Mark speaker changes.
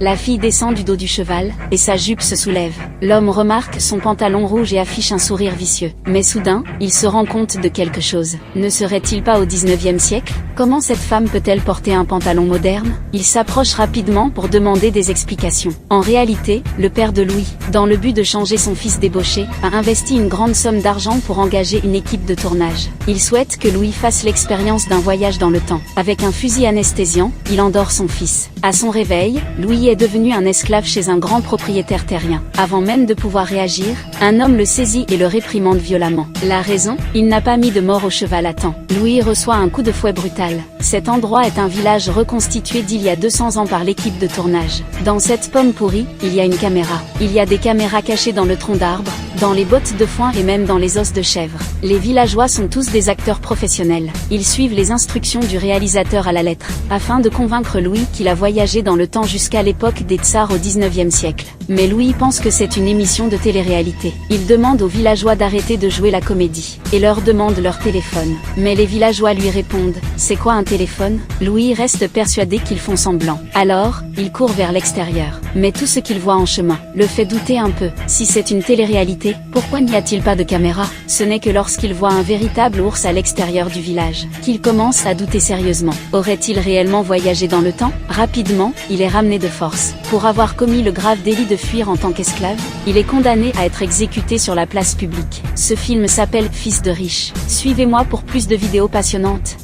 Speaker 1: La fille descend du dos du cheval, et sa jupe se soulève. L'homme remarque son pantalon rouge et affiche un sourire vicieux. Mais soudain, il se rend compte de quelque chose. Ne serait-il pas au 19e siècle? Comment cette femme peut-elle porter un pantalon moderne? Il s'approche rapidement pour demander des explications. En réalité, le père de Louis, dans le but de changer son fils débauché, a investi une grande somme d'argent pour engager une équipe de tournage. Il souhaite que Louis fasse l'expérience d'un voyage dans le temps. Avec un fusil anesthésiant, il endort son fils. À son réveil, Louis est devenu un esclave chez un grand propriétaire terrien. Avant même de pouvoir réagir, un homme le saisit et le réprimande violemment. La raison? Il n'a pas mis de mort au cheval à temps. Louis reçoit un coup de fouet brutal. Cet endroit est un village reconstitué d'il y a 200 ans par l'équipe de tournage. Dans cette pomme pourrie, il y a une caméra. Il y a des caméras cachées dans le tronc d'arbre, dans les bottes de foin et même dans les os de chèvre. Les villageois sont tous des acteurs professionnels. Ils suivent les instructions du réalisateur à la lettre, afin de convaincre Louis qu'il a voyagé dans le temps jusqu'à l'époque des tsars au 19e siècle. Mais Louis pense que c'est une émission de télé-réalité. Il demande aux villageois d'arrêter de jouer la comédie, et leur demande leur téléphone. Mais les villageois lui répondent, c'est quoi un téléphone? Louis reste persuadé qu'ils font semblant. Alors, il court vers l'extérieur. Mais tout ce qu'il voit en chemin le fait douter un peu. Si c'est une télé-réalité, pourquoi n'y a-t-il pas de caméra? Ce n'est que lorsqu'il voit un véritable ours à l'extérieur du village qu'il commence à douter sérieusement. Aurait-il réellement voyagé dans le temps? Rapidement, il est ramené de force. Pour avoir commis le grave délit de fuir en tant qu'esclave, il est condamné à être exécuté sur la place publique. Ce film s'appelle Fils de riche. Suivez-moi pour plus de vidéos passionnantes.